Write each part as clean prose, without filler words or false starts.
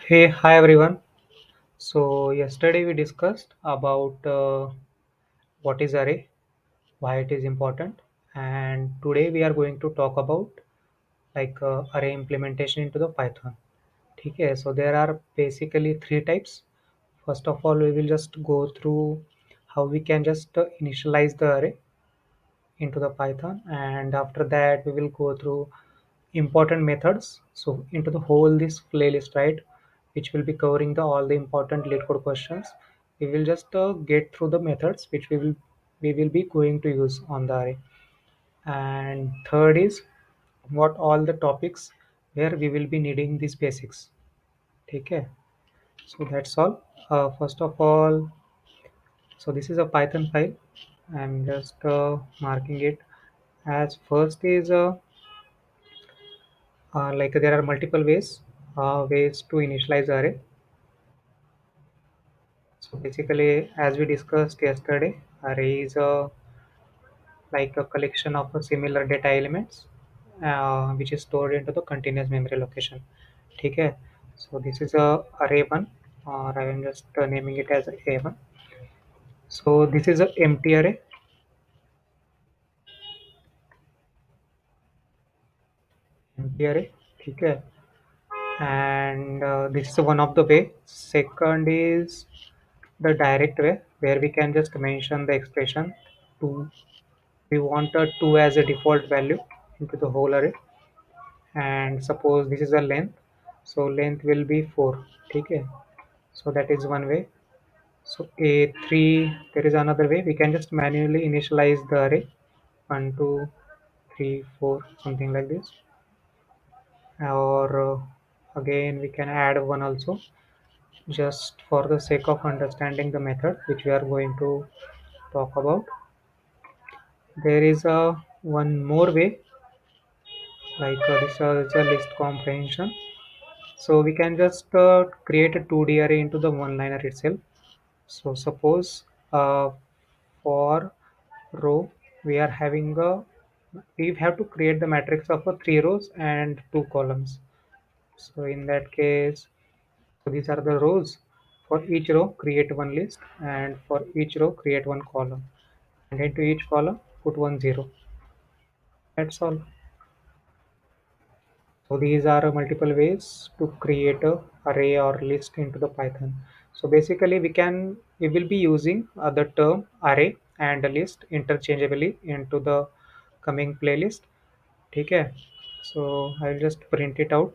Hey, hi everyone. So yesterday we discussed about what is array, why it is important, and today we are going to talk about array implementation into the Python. Okay, so there are basically three types. First of all, we will just go through how we can just initialize the array into the Python, and after that we will go through important methods. So into the whole this playlist, right, which will be covering the all the important lead code questions. We will just get through the methods which we will be going to use on the array. And third is what all the topics where we will be needing these basics. Okay, so that's all. First of all, so this is a Python file. I'm just marking it as first is like there are multiple ways to initialize array. So basically, as we discussed yesterday, array is like a collection of similar data elements which is stored into the continuous memory location. Okay, so this is a array one, or I am just naming it as A1. So this is a empty array. Okay, and this is one of the way. Second is the direct way where we can just mention the expression two. We want a 2 as a default value into the whole array, and suppose this is a length, so length will be 4. Okay, so that is one way. So a3, there is another way we can just manually initialize the array 1 2 3 4 something like this, or again we can add one also, just for the sake of understanding the method which we are going to talk about. There is a one more way, like this is a list comprehension. So we can just create a 2D array into the one liner itself. So suppose for row we are having a, we have to create the matrix of a 3 rows and 2 columns. So in that case, so these are the rows. For each row, create one list, and for each row, create one column. And into each column, put one zero. That's all. So these are multiple ways to create a array or list into the Python. So basically we will be using the term array and a list interchangeably into the coming playlist. Okay. So I'll just print it out.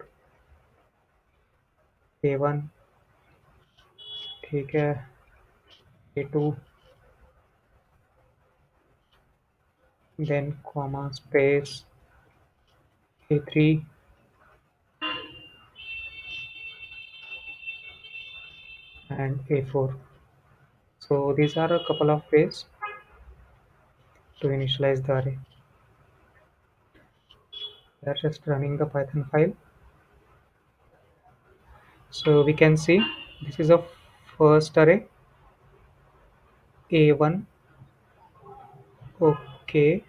A1, okay, A2, then comma space A3 and A4. So these are a couple of ways to initialize the array. We are just running the Python file. So we can see this is a first array A1. Okay,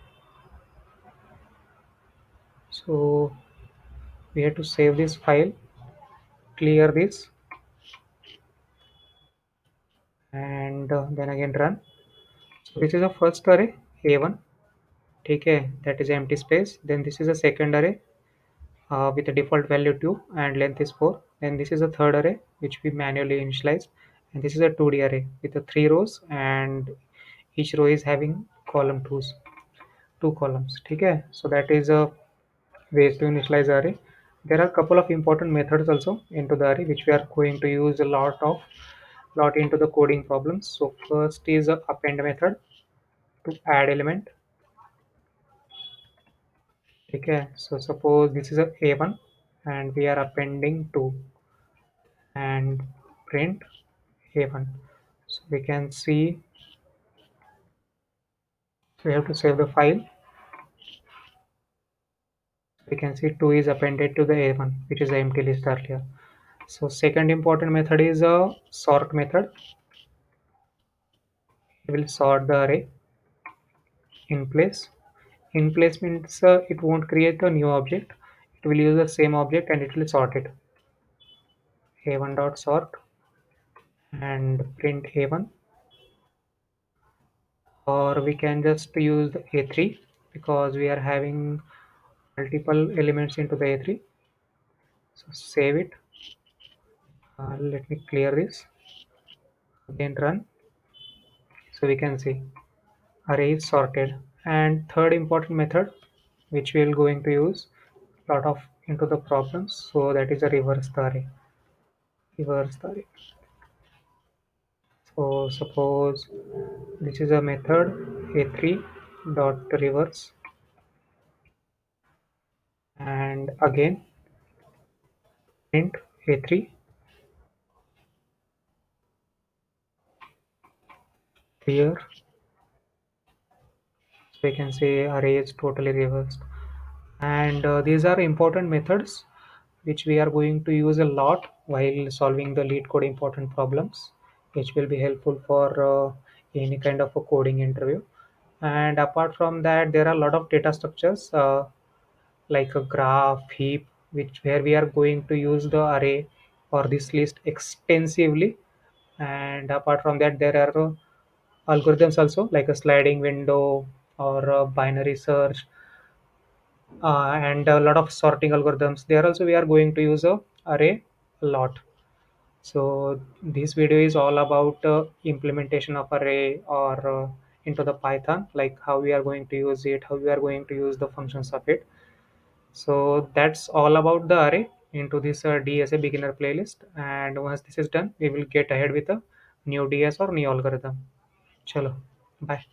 so we have to save this file, clear this, and then again run. So this is a first array A1. Okay, that is empty space. Then this is a second array with a default value 2 and length is 4. Then this is a third array which we manually initialized, and this is a 2D array with the 3 rows, and each row is having column 2 columns. Okay, so that is a ways to initialize array. There are a couple of important methods also into the array which we are going to use a lot into the coding problems. So first is a append method to add element. Okay, so suppose this is a A1 and we are appending 2 and print A1. So we can see, so we have to save the file. We can see 2 is appended to the A1, which is the empty list earlier. So second important method is a sort method. We will sort the array in place. In place means it won't create a new object. It will use the same object and it will sort it a1 dot sort and print a1, or we can just use the a3 because we are having multiple elements into the a3. So save it. Let me clear this. Again run. So we can see array is sorted. And third important method which we are going to use lot of into the problems. So that is a reverse the array. Reverse the array. So suppose this is a method a3 dot reverse, and again print a3 here. So we can say array is totally reversed. And these are important methods which we are going to use a lot while solving the lead code important problems, which will be helpful for any kind of a coding interview. And apart from that, there are a lot of data structures like a graph, heap, which where we are going to use the array or this list extensively. And apart from that, there are algorithms also like a sliding window or a binary search, and a lot of sorting algorithms. There also we are going to use a array a lot. So this video is all about implementation of array or into the Python, like how we are going to use it, how we are going to use the functions of it. So that's all about the array into this DSA beginner playlist. And once this is done, we will get ahead with a new DS or new algorithm. Chalo, bye.